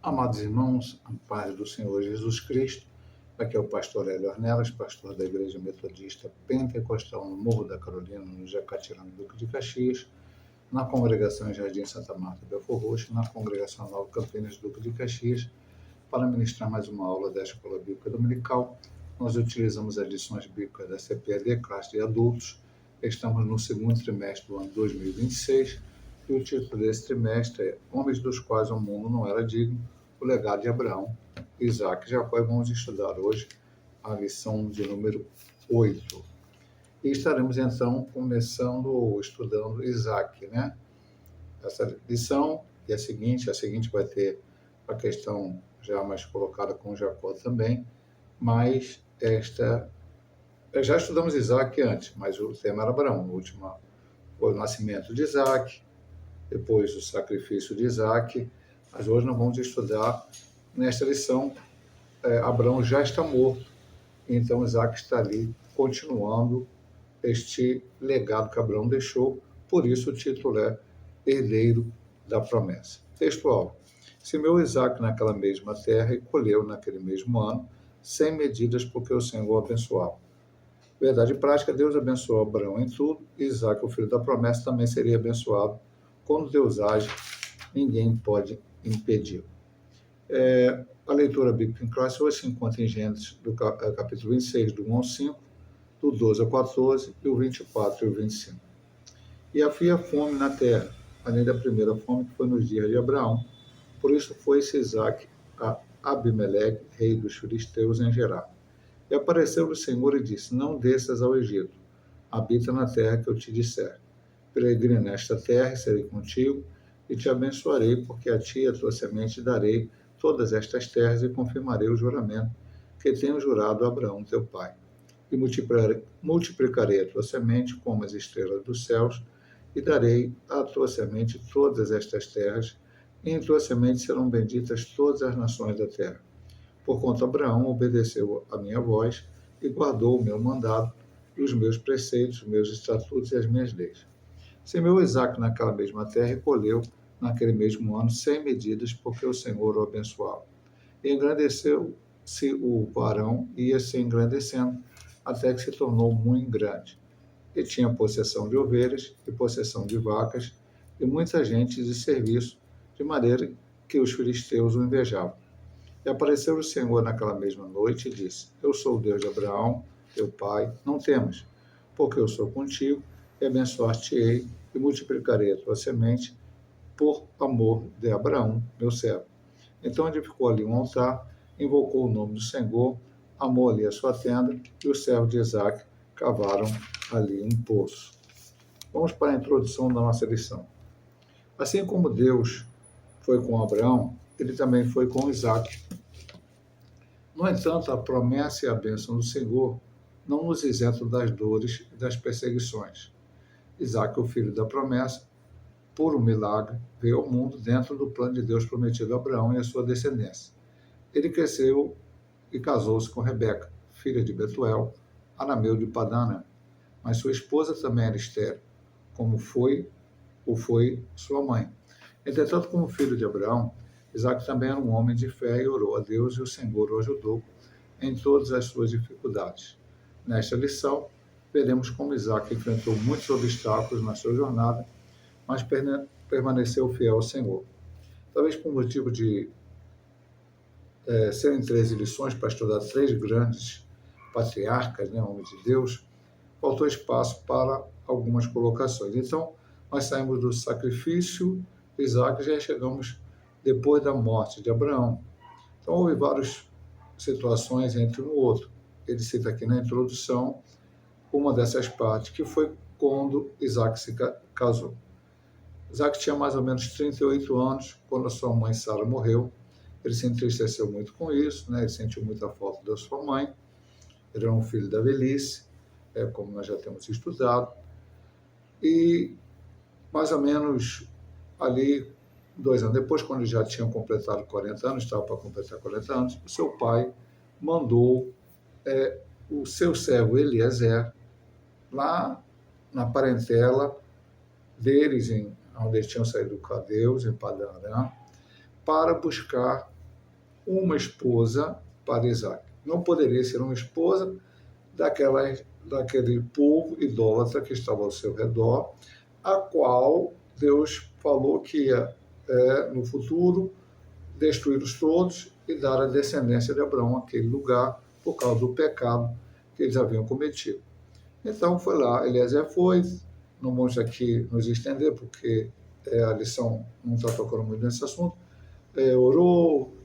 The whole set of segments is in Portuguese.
Amados irmãos, a paz do Senhor Jesus Cristo, aqui é o pastor Hélio Ornelas, pastor da Igreja Metodista Pentecostal no Morro da Carolina, no Jacatirã, Duque de Caxias, na congregação Jardim Santa Marta, Belfor Roxo, na congregação Nova Campinas, Duque de Caxias, para ministrar mais uma aula da Escola Bíblica Dominical. Nós utilizamos as lições bíblicas da CPAD, classe de adultos. Estamos no segundo trimestre do ano 2026, e o título desse trimestre é Homens dos quais o mundo não era digno, o legado de Abraão, Isaac e Jacó. Vamos estudar hoje a lição de número 8. E estaremos então estudando Isaac, né? Essa lição é a seguinte vai ter a questão já mais colocada com Jacó também, mas já estudamos Isaac antes, mas o tema era Abraão. No último foi o nascimento de Isaac, depois o sacrifício de Isaac, mas hoje nós vamos estudar, nesta lição, Abraão já está morto, então Isaac está ali continuando este legado que Abraão deixou, por isso o título é Herdeiro da Promessa. Textual: semeou Isaac naquela mesma terra e colheu naquele mesmo ano, sem medidas, porque o Senhor o abençoava. Verdade prática, Deus abençoou Abraão em tudo, e Isaac, o filho da promessa, também seria abençoado. Quando Deus age, ninguém pode impedir. A leitura bíblica em classe hoje se encontra em Gênesis, do capítulo 26, do 1 ao 5, do 12 ao 14, e o 24 e o 25. E havia fome na terra, além da primeira fome que foi nos dias de Abraão. Por isso foi-se Isaac a Abimeleque, rei dos filisteus, em Gerar. E apareceu-lhe o Senhor e disse: não desças ao Egito, habita na terra que eu te disser. Peregrina nesta terra, serei contigo, e te abençoarei, porque a ti e a tua semente darei todas estas terras, e confirmarei o juramento que tenho jurado a Abraão teu pai. E multiplicarei a tua semente como as estrelas dos céus, e darei à tua semente todas estas terras, e em tua semente serão benditas todas as nações da terra. Porquanto Abraão obedeceu a minha voz, e guardou o meu mandado, e os meus preceitos, os meus estatutos e as minhas leis. Semeou Isaac naquela mesma terra e colheu naquele mesmo ano, sem medidas, porque o Senhor o abençoava. E engrandeceu-se o varão, ia se engrandecendo, até que se tornou muito grande. E tinha possessão de ovelhas e possessão de vacas, e muita gente de serviço, de maneira que os filisteus o invejavam. E apareceu o Senhor naquela mesma noite e disse: eu sou o Deus de Abraão, teu pai, não temas, porque eu sou contigo, e abençoar-te-ei, e multiplicarei a tua semente, por amor de Abraão, meu servo. Então edificou ali um altar, invocou o nome do Senhor, amou ali a sua tenda, e os servos de Isaac cavaram ali um poço. Vamos para a introdução da nossa lição. Assim como Deus foi com Abraão, ele também foi com Isaac. No entanto, a promessa e a bênção do Senhor não nos isentam das dores e das perseguições. Isaac, o filho da promessa, por um milagre, veio ao mundo dentro do plano de Deus prometido a Abraão e a sua descendência. Ele cresceu e casou-se com Rebeca, filha de Betuel, arameu de Padã, mas sua esposa também era estéril, como foi sua mãe. Entretanto, como filho de Abraão, Isaac também era um homem de fé e orou a Deus, e o Senhor o ajudou em todas as suas dificuldades. Nesta lição, veremos como Isaac enfrentou muitos obstáculos na sua jornada, mas permaneceu fiel ao Senhor. Talvez por motivo de serem 13 lições para estudar 3 grandes patriarcas, né, homens de Deus, faltou espaço para algumas colocações. Então, nós saímos do sacrifício de Isaac e já chegamos depois da morte de Abraão. Então, houve várias situações entre um e outro. Ele cita aqui na introdução uma dessas partes, que foi quando Isaac se casou. Isaac tinha mais ou menos 38 anos, quando a sua mãe Sara morreu. Ele se entristeceu muito com isso, né? Ele sentiu muita falta da sua mãe. Ele era um filho da velhice, como nós já temos estudado. E mais ou menos ali, 2 anos depois, quando já tinham completado 40 anos, estava para completar 40 anos, o seu pai mandou o seu servo Eliezer, lá na parentela deles, onde eles tinham saído do Cadeus, em Padã Arã, para buscar uma esposa para Isaac. Não poderia ser uma esposa daquele povo idólatra que estava ao seu redor, a qual Deus falou que ia, no futuro, destruí-los todos e dar a descendência de Abraão àquele lugar por causa do pecado que eles haviam cometido. Então foi lá, Eliezer foi, não vamos aqui nos estender, porque a lição não está tocando muito nesse assunto, orou,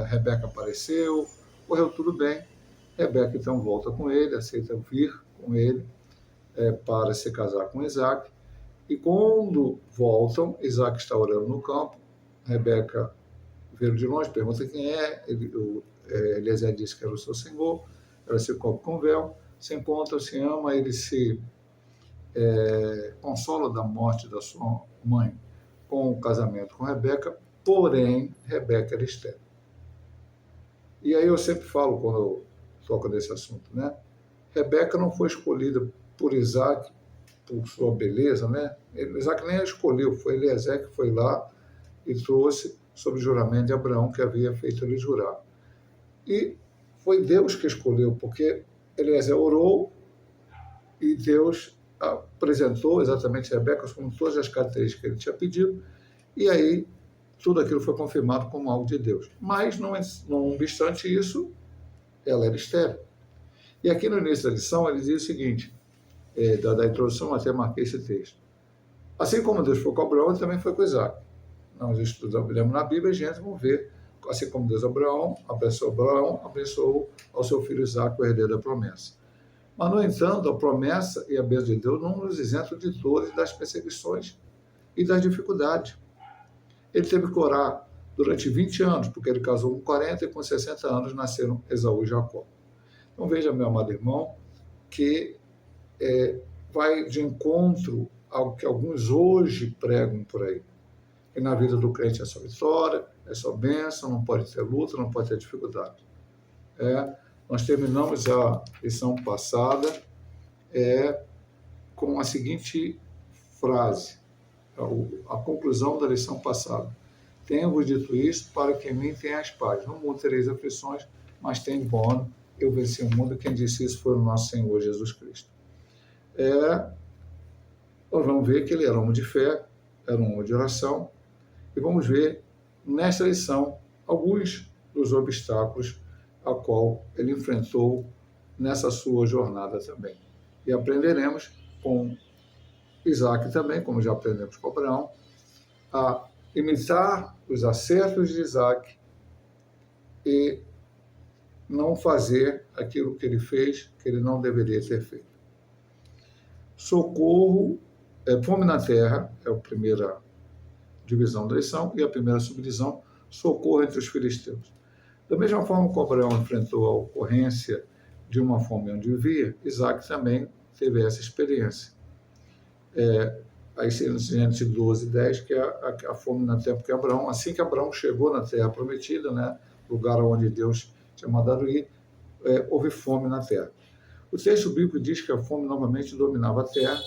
Rebeca apareceu, correu tudo bem. Rebeca então volta com ele, aceita vir com ele para se casar com Isaac. E quando voltam, Isaac está orando no campo, Rebeca vê de longe, pergunta quem é, Eliezer disse que era o seu senhor, ela se cobre com véu, se encontra, se ama, ele se consola da morte da sua mãe com o casamento com Rebeca, porém, Rebeca era estéril. E aí eu sempre falo, quando eu toco nesse assunto, né? Rebeca não foi escolhida por Isaac por sua beleza, né? Isaac nem a escolheu, foi Eliezer que foi lá e trouxe sob o juramento de Abraão, que havia feito ele jurar. E foi Deus que escolheu, porque Eliezer orou e Deus apresentou exatamente Rebeca com todas as características que ele tinha pedido, e aí tudo aquilo foi confirmado como algo de Deus. Mas, não obstante isso, ela era estéril. E aqui no início da lição, ele diz o seguinte, da introdução, até marquei esse texto. Assim como Deus foi com Abraão, ele também foi com Isaac. Nós estudamos na Bíblia, e a gente vamos ver, assim como Deus abençoou Abraão, abençoou ao seu filho Isaac, o herdeiro da promessa. Mas, no entanto, a promessa e a bênção de Deus não nos isentam de dores, das perseguições e das dificuldades. Ele teve que orar durante 20 anos, porque ele casou com 40 e com 60 anos nasceram Esaú e Jacó. Então veja, meu amado irmão, que vai de encontro ao que alguns hoje pregam por aí. Que na vida do crente é só vitória, é só bênção, não pode ter luta, não pode ter dificuldade. Nós terminamos a lição passada com a seguinte frase, a conclusão da lição passada. Tenho-vos dito isto para que em mim tenhas paz. No mundo tereis aflições, mas tem bom ânimo, eu venci o mundo. Quem disse isso foi o nosso Senhor Jesus Cristo. Nós vamos ver que ele era um homem de fé, era um homem de oração, e vamos ver nesta lição alguns dos obstáculos a qual ele enfrentou nessa sua jornada também. E aprenderemos com Isaac também, como já aprendemos com Abraão, a imitar os acertos de Isaac e não fazer aquilo que ele fez, que ele não deveria ter feito. Socorro, fome na terra, é a primeira divisão da lição, e a primeira subdivisão, socorro entre os filisteus. Da mesma forma que Abraão enfrentou a ocorrência de uma fome onde vivia, Isaac também teve essa experiência. Aí em Gênesis 12, 10, que é a fome na terra, porque Abraão, assim que Abraão chegou na terra prometida, né, lugar onde Deus tinha mandado ir, houve fome na terra. O texto bíblico diz que a fome novamente dominava a terra.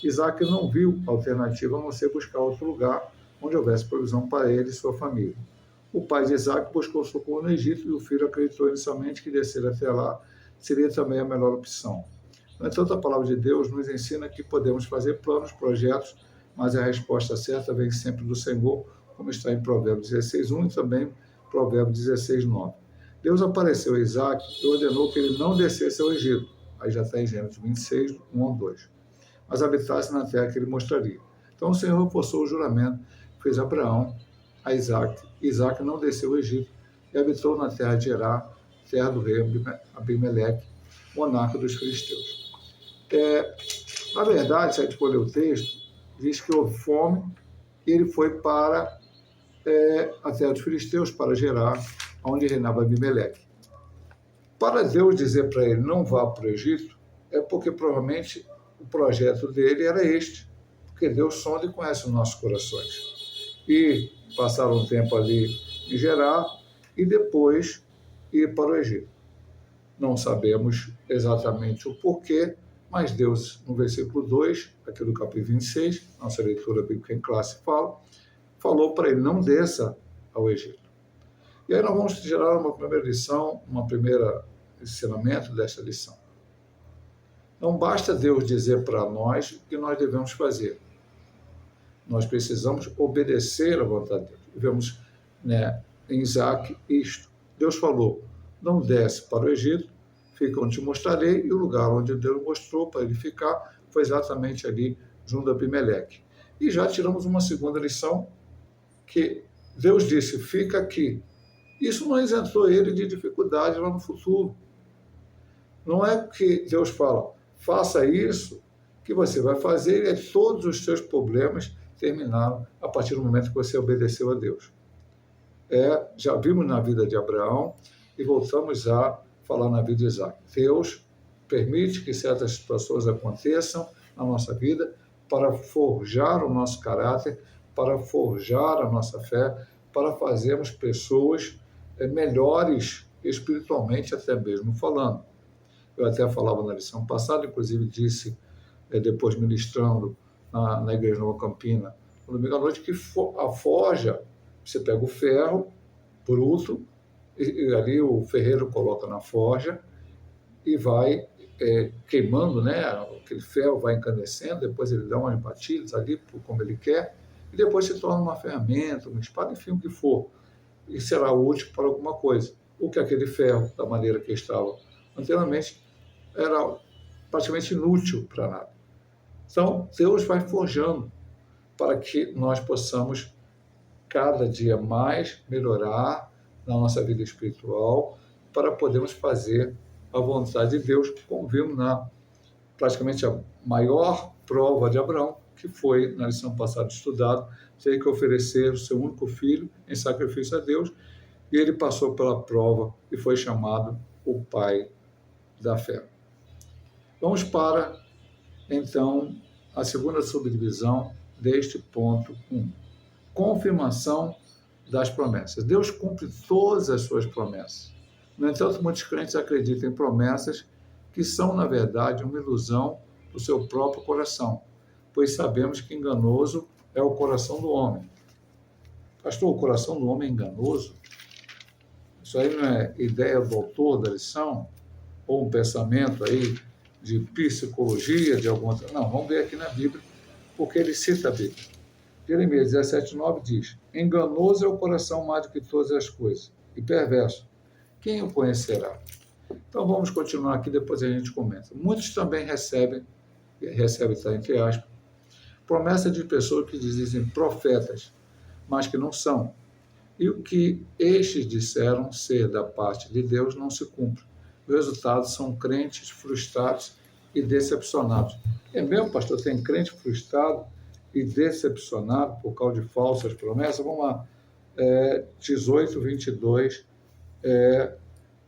Isaac não viu alternativa a não ser buscar outro lugar onde houvesse provisão para ele e sua família. O pai de Isaac buscou socorro no Egito e o filho acreditou inicialmente que descer até lá seria também a melhor opção. No entanto, a palavra de Deus nos ensina que podemos fazer planos, projetos, mas a resposta certa vem sempre do Senhor, como está em Provérbios 16:1 e também Provérbios 16:9. Deus apareceu a Isaac e ordenou que ele não descesse ao Egito. Aí já está em Gênesis 26, 1-2. Mas habitasse na terra que ele mostraria. Então o Senhor reforçou o juramento que fez Abraão a Isaac. Isaac não desceu ao Egito e habitou na terra de Gerar, terra do rei Abimeleque, monarca dos filisteus. Na verdade, se a gente for ler o texto, diz que houve fome e ele foi para a terra dos filisteus, para Gerar, onde reinava Abimeleque. Para Deus dizer para ele não vá para o Egito, é porque provavelmente o projeto dele era este, porque Deus sonda e conhece os nossos corações. E passaram um tempo ali em Gerar e depois ir para o Egito. Não sabemos exatamente o porquê, mas Deus, no versículo 2, aqui do capítulo 26, nossa leitura bíblica em classe falou para ele, não desça ao Egito. E aí nós vamos tirar uma primeira lição, um primeiro ensinamento desta lição. Não basta Deus dizer para nós o que nós devemos fazer. Nós precisamos obedecer à vontade de Deus. Vemos, em Isaac isto. Deus falou, não desce para o Egito, fica onde te mostrarei, e o lugar onde Deus mostrou para ele ficar foi exatamente ali, junto a Abimeleque. E já tiramos uma segunda lição, que Deus disse, fica aqui. Isso não isentou ele de dificuldade lá no futuro. Não é que Deus fala, faça isso, que você vai fazer, e todos os seus problemas terminaram a partir do momento que você obedeceu a Deus. Já vimos na vida de Abraão e voltamos a falar na vida de Isaac. Deus permite que certas situações aconteçam na nossa vida para forjar o nosso caráter, para forjar a nossa fé, para fazermos pessoas melhores espiritualmente, até mesmo falando. Eu até falava na lição passada, inclusive disse, depois ministrando na Igreja Nova Campina, no domingo à noite, que a forja, você pega o ferro bruto, e ali o ferreiro coloca na forja e vai queimando, aquele ferro vai encandecendo, depois ele dá umas batidas ali, como ele quer, e depois se torna uma ferramenta, uma espada, enfim, o que for, e será útil para alguma coisa. O que aquele ferro, da maneira que estava anteriormente, era praticamente inútil para nada. Então, Deus vai forjando para que nós possamos cada dia mais melhorar na nossa vida espiritual, para podermos fazer a vontade de Deus, como vimos praticamente a maior prova de Abraão, que foi, na lição passada estudado, ter que oferecer o seu único filho em sacrifício a Deus, e ele passou pela prova e foi chamado o pai da fé. Vamos para, então, a segunda subdivisão deste ponto 1. Confirmação das promessas. Deus cumpre todas as suas promessas. No entanto, muitos crentes acreditam em promessas que são, na verdade, uma ilusão do seu próprio coração, pois sabemos que enganoso é o coração do homem. Pastor, o coração do homem é enganoso? Isso aí não é ideia do autor da lição? Ou um pensamento aí de psicologia, de alguma outra... Não, vamos ver aqui na Bíblia, porque ele cita a Bíblia. Jeremias 17:9 diz, enganoso é o coração mais do que todas as coisas, e perverso. Quem o conhecerá? Então vamos continuar aqui, depois a gente comenta. Muitos também recebem está entre aspas, promessa de pessoas que dizem profetas, mas que não são. E o que estes disseram ser da parte de Deus não se cumpre. O resultado são crentes frustrados e decepcionados. É mesmo, pastor? Tem crente frustrado e decepcionado por causa de falsas promessas? Vamos lá. 18:22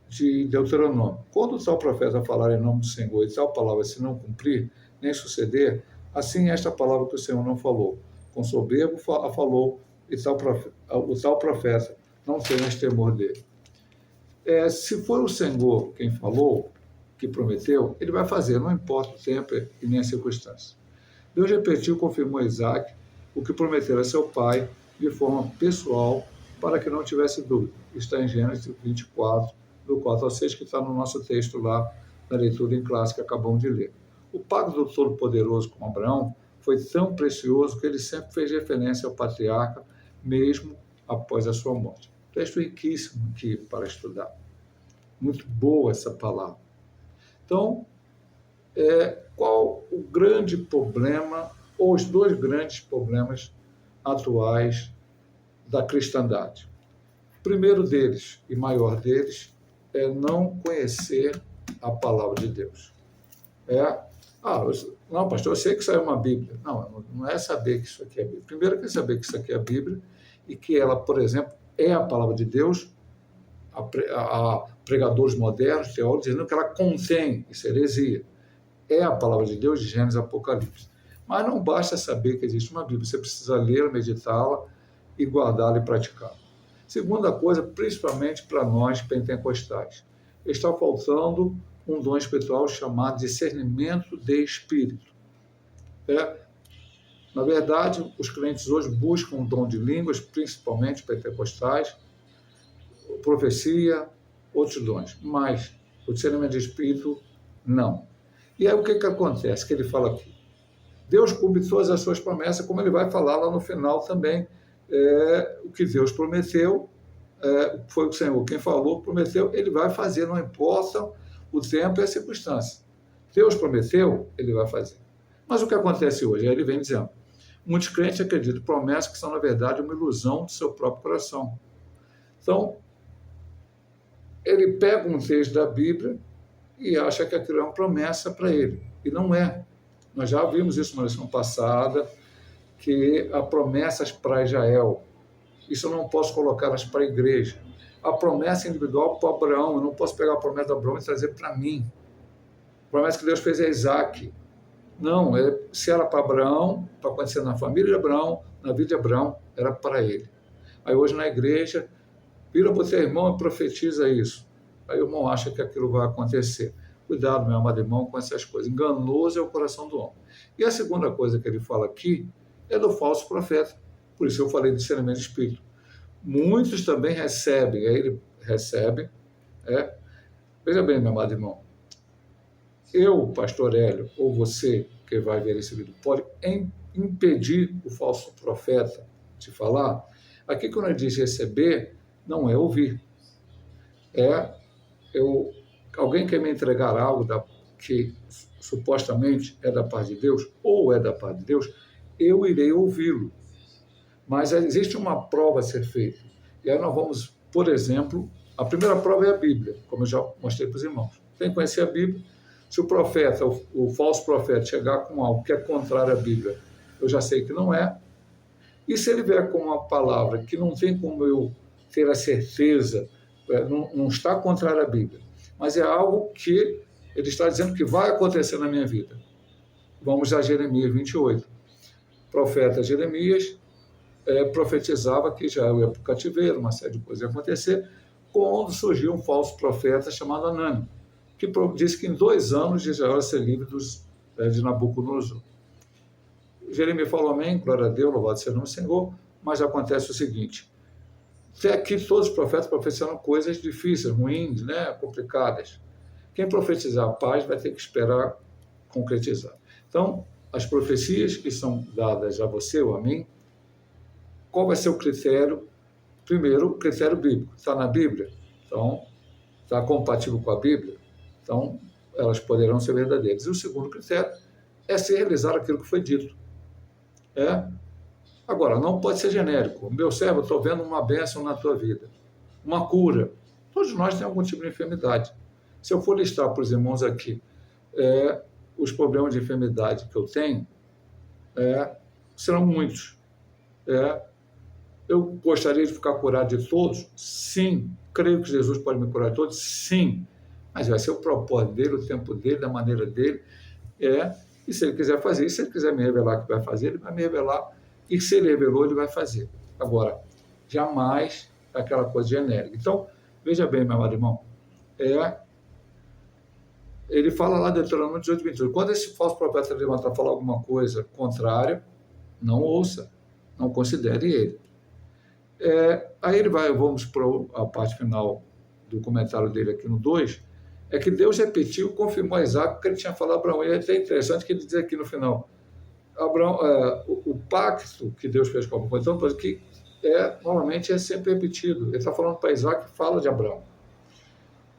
de Deuteronômio. Quando o tal profeta falar em nome do Senhor e tal palavra se não cumprir, nem suceder, assim esta palavra que o Senhor não falou. Com soberbo a falou, e o tal profeta não tenhas temor dele. Se for o Senhor quem falou, que prometeu, ele vai fazer, não importa o tempo e nem a circunstância. Deus repetiu, confirmou a Isaac o que prometera a seu pai de forma pessoal, para que não tivesse dúvida. Está em Gênesis 24, do 4 ao 6, que está no nosso texto lá, na leitura em classe que acabamos de ler. O pacto do Todo-Poderoso com Abraão foi tão precioso que ele sempre fez referência ao patriarca, mesmo após a sua morte. Texto riquíssimo aqui para estudar. Muito boa essa palavra. Então, qual o grande problema, ou os dois grandes problemas atuais da cristandade? O primeiro deles, e maior deles, é não conhecer a palavra de Deus. Não, pastor, eu sei que isso é uma Bíblia. Não é saber que isso aqui é Bíblia. Primeiro, é saber que isso aqui é a Bíblia e que ela, por exemplo, é a palavra de Deus. Há pregadores modernos, teólogos, dizendo que ela contém, isso é heresia. É a palavra de Deus de Gênesis e Apocalipse. Mas não basta saber que existe uma Bíblia, você precisa ler, meditá-la e guardá-la e praticá-la. Segunda coisa, principalmente para nós pentecostais, está faltando um dom espiritual chamado discernimento de espírito. Na verdade, os crentes hoje buscam o dom de línguas, principalmente pentecostais, profecia, outros dons, mas o discernimento de espírito, não. E aí o que acontece? Que ele fala aqui. Deus cumpre todas as suas promessas, como ele vai falar lá no final também, o que Deus prometeu, foi o Senhor quem falou, prometeu, ele vai fazer, não importa o tempo e a circunstância. Deus prometeu, ele vai fazer. Mas o que acontece hoje? Aí ele vem dizendo, muitos crentes acreditam em promessas que são, na verdade, uma ilusão do seu próprio coração. Então, ele pega um texto da Bíblia e acha que aquilo é uma promessa para ele. E não é. Nós já vimos isso na lição passada, que há promessas para Israel. Isso eu não posso colocá-las para a igreja. A promessa individual para Abraão, eu não posso pegar a promessa de Abraão e trazer para mim. A promessa que Deus fez a Isaac. Não, se era para Abraão, para acontecer na família de Abraão, na vida de Abraão, era para ele. Aí hoje na igreja, vira para o teu irmão e profetiza isso. Aí o irmão acha que aquilo vai acontecer. Cuidado, meu amado irmão, com essas coisas. Enganoso é o coração do homem. E a segunda coisa que ele fala aqui é do falso profeta. Por isso eu falei de discernimento de espírito. Muitos também recebem, aí ele recebe. Veja bem, meu amado irmão, eu, pastor Hélio, ou você que vai ver esse vídeo, pode impedir o falso profeta de falar. Aqui quando ele diz receber, não é ouvir. Alguém quer me entregar algo que supostamente é da parte de Deus, ou é da parte de Deus, eu irei ouvi-lo. Mas existe uma prova a ser feita. E aí nós vamos, por exemplo, a primeira prova é a Bíblia, como eu já mostrei para os irmãos. Tem que conhecer a Bíblia. Se o profeta, o falso profeta, chegar com algo que é contrário à Bíblia, eu já sei que não é. E se ele vier com uma palavra que não tem como eu ter a certeza, não está contrário à Bíblia, mas é algo que ele está dizendo que vai acontecer na minha vida. Vamos a Jeremias 28. O profeta Jeremias profetizava que Israel ia para o cativeiro, uma série de coisas ia acontecer, quando surgiu um falso profeta chamado Anani, que disse que em 2 anos Israel ia ser livre de Nabucodonosor. Jeremias falou amém, glória a Deus, louvado seja o nome do Senhor, mas acontece o seguinte, até aqui todos os profetas profetizaram coisas difíceis, ruins, complicadas. Quem profetizar a paz vai ter que esperar concretizar. Então, as profecias que são dadas a você ou a mim, qual vai ser o critério? Primeiro, o critério bíblico. Está na Bíblia? Então, está compatível com a Bíblia? Então, elas poderão ser verdadeiras. E o segundo critério é se realizar aquilo que foi dito. Agora, não pode ser genérico. Meu servo, estou vendo uma bênção na tua vida. Uma cura. Todos nós temos algum tipo de enfermidade. Se eu for listar para os irmãos aqui os problemas de enfermidade que eu tenho, serão muitos. Eu gostaria de ficar curado de todos? Sim. Creio que Jesus pode me curar de todos? Sim. Mas vai ser o propósito dele, o tempo dele, da maneira dele. E se ele quiser fazer, e se ele quiser me revelar que vai fazer, ele vai me revelar. E se ele revelou, ele vai fazer. Agora, jamais aquela coisa genérica. Então, veja bem, meu amado irmão, ele fala lá em Deuteronômio 18, 22, quando esse falso profeta levantar falar alguma coisa contrária, não ouça, não considere ele. Aí ele vai, vamos para a parte final do comentário dele aqui no 2, é que Deus repetiu, confirmou a Isaac o que ele tinha falado a Abraão. E é até interessante que ele diz aqui no final, Abraão, o pacto que Deus fez com Abraão, então, que novamente é sempre repetido. Ele está falando para Isaac, fala de Abraão.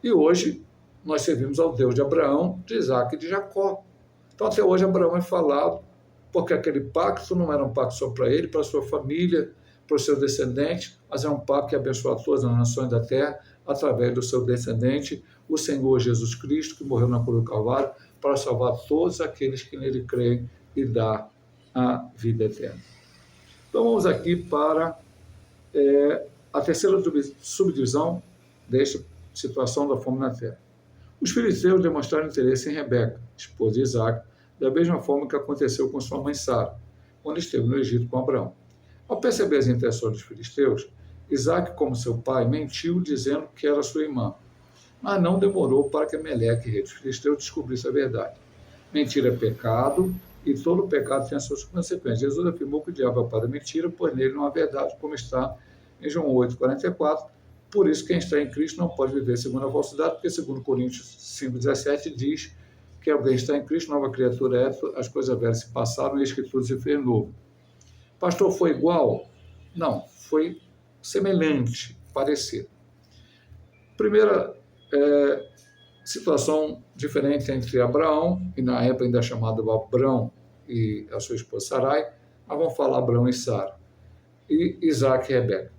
E hoje nós servimos ao Deus de Abraão, de Isaac e de Jacó. Então até hoje Abraão é falado, porque aquele pacto não era um pacto só para ele, para a sua família, para os seus descendentes, mas é um pacto que abençoa todas as nações da terra, através do seu descendente, o Senhor Jesus Cristo, que morreu na cruz do Calvário, para salvar todos aqueles que nele creem e dar a vida eterna. Então vamos aqui para a terceira subdivisão desta situação da fome na terra. Os filisteus demonstraram interesse em Rebeca, esposa de Isaac, da mesma forma que aconteceu com sua mãe Sara, quando esteve no Egito com Abraão. Ao perceber as intenções dos filisteus, Isaac, como seu pai, mentiu dizendo que era sua irmã, mas não demorou para que Meleque, rei dos filisteus, descobrisse a verdade. Mentir é pecado e todo pecado tem as suas consequências. Jesus afirmou que o diabo é o pai da mentira, pois nele não há verdade, como está em João 8,44. Por isso, quem está em Cristo não pode viver segundo a falsidade, porque segundo Coríntios 5,17 diz que alguém está em Cristo, nova criatura é, as coisas velhas se passaram e a Escritura se fez novo. Pastor, foi igual? Não, foi semelhante, parecido. Primeira situação diferente entre Abraão, e na época ainda chamado Abrão, e a sua esposa Sarai, mas vamos falar Abrão e Sara, e Isaac e Rebeca.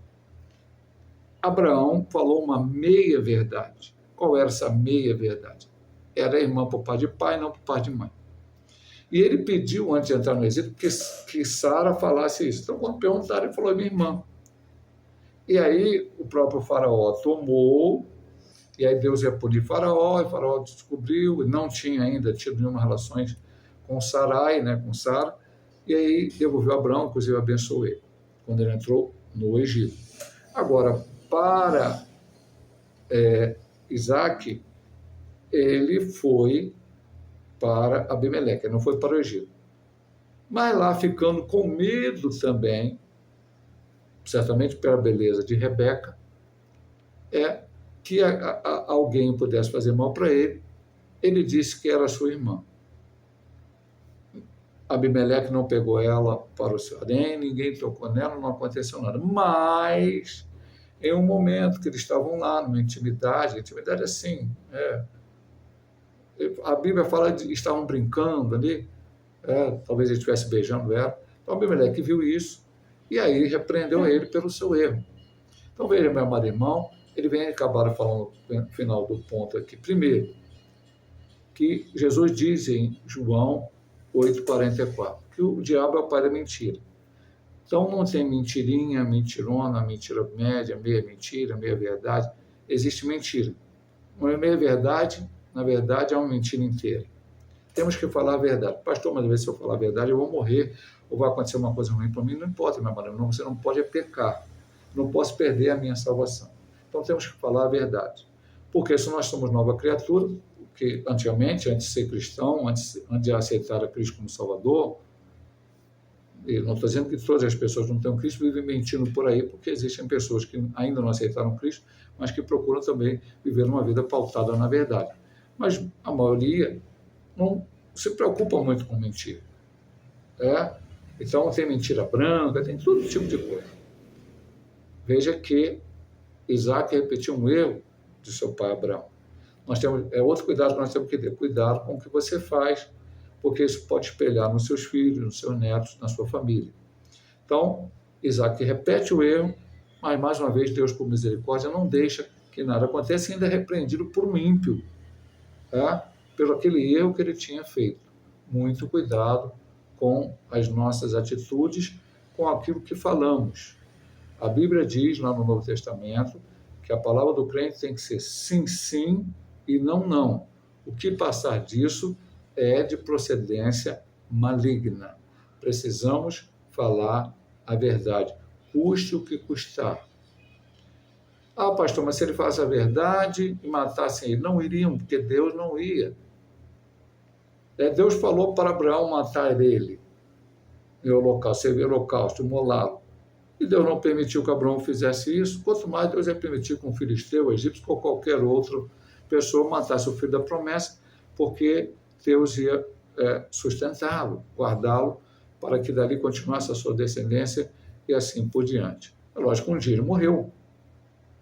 Abraão falou uma meia-verdade. Qual era essa meia-verdade? Era irmã por pai de pai, não por pai de mãe. E ele pediu, antes de entrar no Egito, que Sara falasse isso. Então, quando perguntaram, ele falou, minha irmã. E aí, o próprio faraó tomou, e aí Deus ia punir Faraó, e Faraó descobriu, não tinha ainda tido nenhuma relações com Sarai, né, com Sara, e aí devolveu Abraão, inclusive abençoou ele, quando ele entrou no Egito. Agora, para Isaac, ele foi para Abimeleque, não foi para o Egito. Mas lá, ficando com medo também, certamente pela beleza de Rebeca, que alguém pudesse fazer mal para ele, ele disse que era sua irmã. Abimeleque não pegou ela para o seu harém, ninguém tocou nela, não aconteceu nada. Mas, em um momento que eles estavam lá, numa intimidade assim, a Bíblia fala de estavam brincando ali, talvez ele estivesse beijando ela. Então, Abimeleque viu isso, e aí repreendeu ele pelo seu erro. Então, veja, meu amado irmão, ele vem acabar falando no final do ponto aqui. Primeiro, que Jesus diz em João 8,44, que o diabo é o pai da mentira. Então, não tem mentirinha, mentirona, mentira média, meia mentira, meia verdade. Existe mentira. Uma meia verdade, na verdade, é uma mentira inteira. Temos que falar a verdade. Pastor, mas às vezes se eu falar a verdade, eu vou morrer, ou vai acontecer uma coisa ruim para mim. Não importa, meu irmão, você não pode pecar. Não posso perder a minha salvação. Então, temos que falar a verdade. Porque se nós somos nova criatura, que antigamente, antes de ser cristão, antes de aceitar a Cristo como Salvador, e não estou dizendo que todas as pessoas não têm Cristo vivem mentindo por aí, porque existem pessoas que ainda não aceitaram Cristo, mas que procuram também viver uma vida pautada na verdade. Mas a maioria não se preocupa muito com mentira. Então, tem mentira branca, tem todo tipo de coisa. Veja que Isaac repetiu um erro de seu pai Abraão. Nós temos, outro cuidado que nós temos que ter, cuidado com o que você faz, porque isso pode espelhar nos seus filhos, nos seus netos, na sua família. Então, Isaac repete o erro, mas mais uma vez Deus, por misericórdia, não deixa que nada aconteça e ainda é repreendido por um ímpio, pelo aquele erro que ele tinha feito. Muito cuidado com as nossas atitudes, com aquilo que falamos. A Bíblia diz lá no Novo Testamento que a palavra do crente tem que ser sim, sim e não, não. O que passar disso é de procedência maligna. Precisamos falar a verdade, custe o que custar. Ah, pastor, mas se ele falasse a verdade e matassem ele, não iriam, porque Deus não ia. Deus falou para Abraão matar ele em holocausto, servir holocausto, imolá-lo. E Deus não permitiu que Abraão fizesse isso, quanto mais Deus ia permitir que um filisteu, egípcio ou qualquer outra pessoa matasse o filho da promessa, porque Deus ia sustentá-lo, guardá-lo, para que dali continuasse a sua descendência e assim por diante. É lógico, um dia ele morreu,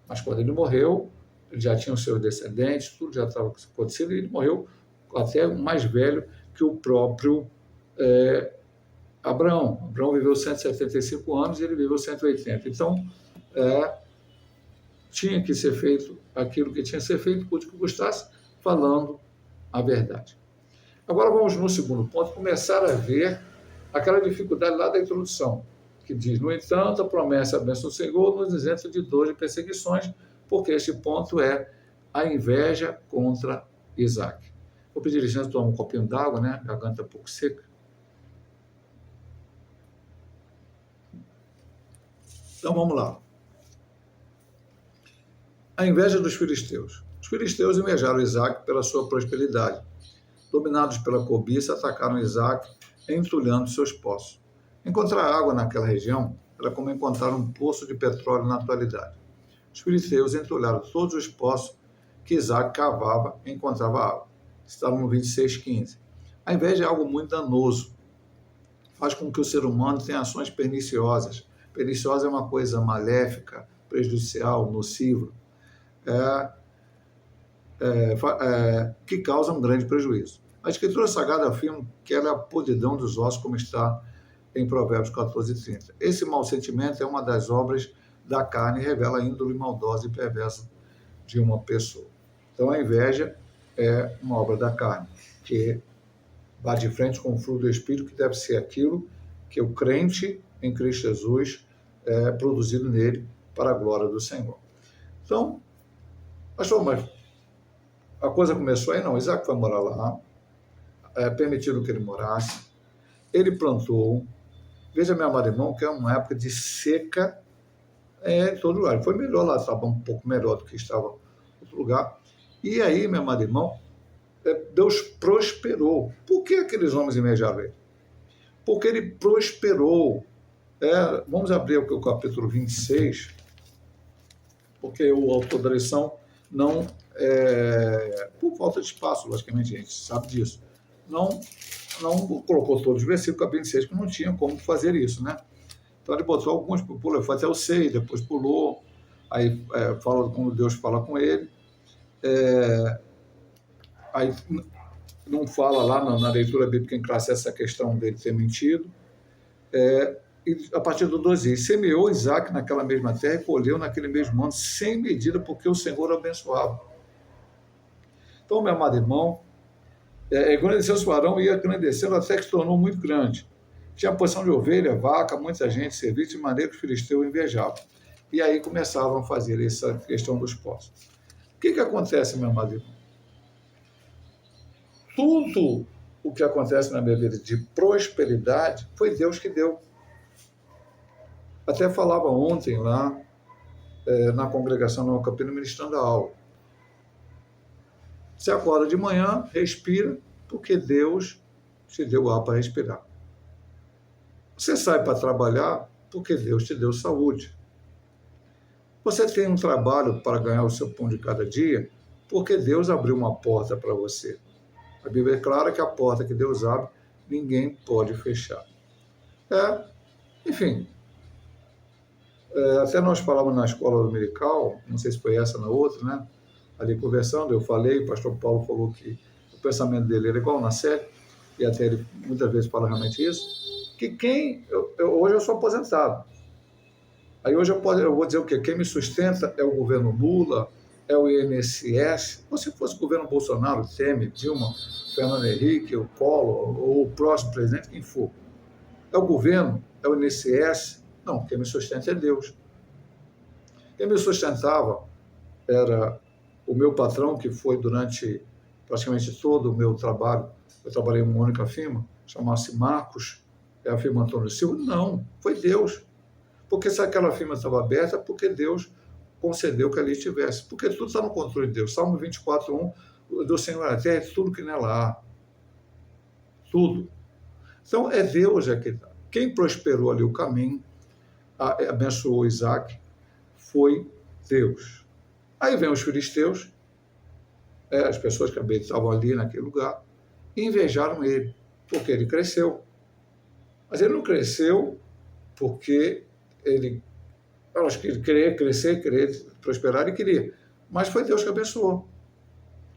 mas quando ele morreu, ele já tinha os seus descendentes, tudo já estava acontecendo, e ele morreu até mais velho que o próprio Abraão. Abraão viveu 175 anos e ele viveu 180. Então, tinha que ser feito aquilo que tinha que ser feito, custe que custasse, falando a verdade. Agora vamos no segundo ponto, começar a ver aquela dificuldade lá da introdução, que diz, no entanto, a promessa da bênção do Senhor nos isenta de dor e perseguições, porque este ponto é a inveja contra Isaac. Vou pedir licença, tomar um copinho d'água, né? A garganta um pouco seca. Então vamos lá. A inveja dos filisteus. Os filisteus invejaram Isaac pela sua prosperidade. Dominados pela cobiça, atacaram Isaac entulhando seus poços. Encontrar água naquela região era como encontrar um poço de petróleo na atualidade. Os filisteus entulharam todos os poços que Isaac cavava e encontrava água. Estavam no 26:15. A inveja é algo muito danoso. Faz com que o ser humano tenha ações perniciosas. Perniciosa é uma coisa maléfica, prejudicial, nociva, que causa um grande prejuízo. A Escritura Sagrada afirma que ela é a podridão dos ossos, como está em Provérbios 14:30. Esse mau sentimento é uma das obras da carne e revela a índole maldosa e perversa de uma pessoa. Então, a inveja é uma obra da carne, que bate de frente com o fruto do Espírito, que deve ser aquilo que o crente em Cristo Jesus produzido nele para a glória do Senhor. Então, pastor, mas a coisa começou aí? Não, Isaac foi morar lá, permitiram que ele morasse, ele plantou. Veja, meu amado irmão, que é uma época de seca em todo lugar. Foi melhor lá, estava um pouco melhor do que estava em outro lugar. E aí, meu amado irmão, Deus prosperou. Por que aqueles homens invejaram ele? Porque ele prosperou. Vamos abrir o capítulo 26, porque o autor da lição não, por falta de espaço, logicamente, a gente sabe disso, não colocou todos os versículos, capítulo 26, que não tinha como fazer isso, né? Então ele botou alguns, pulou, foi até o 6, depois pulou, aí fala quando Deus fala com ele, aí não fala lá na leitura bíblica em classe essa questão dele ter mentido, e a partir do 12, semeou Isaac naquela mesma terra e colheu naquele mesmo ano, sem medida, porque o Senhor o abençoava. Então, meu amado irmão, engrandeceu o varão e ia engrandecendo até que se tornou muito grande. Tinha porção de ovelha, vaca, muita gente, serviço, de maneira que os filisteus invejavam. E aí começavam a fazer essa questão dos poços. O que acontece, meu amado irmão? Tudo o que acontece na minha vida de prosperidade foi Deus que deu. Até falava ontem lá na congregação no Campina, ministrando a aula. Você acorda de manhã, respira, porque Deus te deu ar para respirar. Você sai para trabalhar, porque Deus te deu saúde. Você tem um trabalho para ganhar o seu pão de cada dia, porque Deus abriu uma porta para você. A Bíblia é clara que a porta que Deus abre, ninguém pode fechar. Enfim, até nós falamos na escola dominical, não sei se foi essa ou na outra, né? Ali conversando, eu falei, o pastor Paulo falou que o pensamento dele era igual na série, e até ele muitas vezes fala realmente isso, que hoje eu sou aposentado. Aí hoje eu vou dizer o quê? Quem me sustenta é o governo Lula, é o INSS. Ou se fosse o governo Bolsonaro, Temer, Dilma, Fernando Henrique, o Collor, ou o próximo presidente, quem for. É o governo? É o INSS? Não, quem me sustenta é Deus. Quem me sustentava era o meu patrão, que foi durante praticamente todo o meu trabalho. Eu trabalhei em uma única firma, chamasse Marcos, é a firma Antônio Silva. Não, foi Deus. Porque se aquela firma estava aberta, porque Deus concedeu que ali estivesse. Porque tudo está no controle de Deus. Salmo 24:1, do Senhor na terra, é tudo que nela há. Tudo. Então, é Deus que dá. Quem prosperou ali o caminho, abençoou Isaac, foi Deus. Aí vem os filisteus, as pessoas que estavam ali naquele lugar, e invejaram ele, porque ele cresceu. Mas ele não cresceu porque eu acho que ele queria crescer, queria prosperar e queria. Mas foi Deus que abençoou.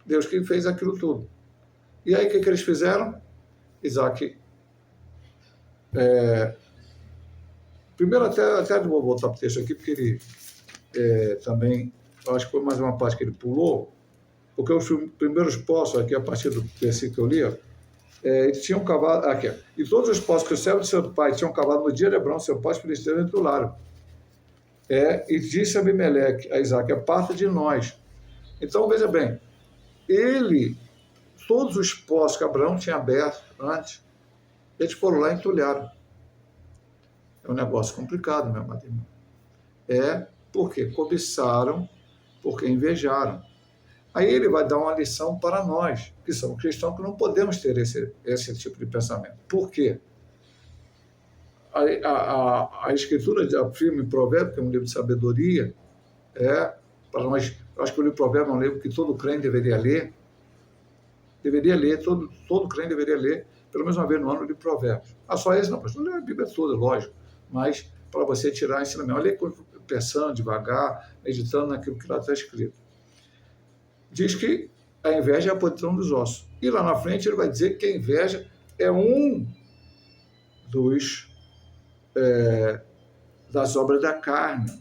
Deus que fez aquilo tudo. E aí o que eles fizeram? Isaac. Primeiro, até vou voltar para o texto aqui, porque ele também, acho que foi mais uma parte que ele pulou, porque os primeiros poços, aqui a partir do versículo que eu li, eles tinham cavado, aqui, e todos os poços que o servo de seu pai tinham cavado no dia de Abraão, seu pai, os filisteus entularam. E disse Abimeleque a Isaac, aparta de nós. Então, veja bem, todos os poços que Abraão tinha aberto antes, eles foram lá e entulharam. É um negócio complicado, meu amado irmão. Porque cobiçaram, porque invejaram. Aí ele vai dar uma lição para nós, que somos cristãos, que não podemos ter esse tipo de pensamento. Por quê? A Escritura afirma em Provérbios, que é um livro de sabedoria, para nós, eu acho que o livro de Provérbios é um livro que todo crente deveria ler, todo crente deveria ler, pelo menos uma vez no ano, o livro de Provérbios. Só esse não, pastor, lê a Bíblia toda, lógico, mas para você tirar ensinamento, ler pensando devagar, meditando naquilo que lá está escrito. Diz que a inveja é a podridão dos ossos. E lá na frente ele vai dizer que a inveja é um das obras da carne.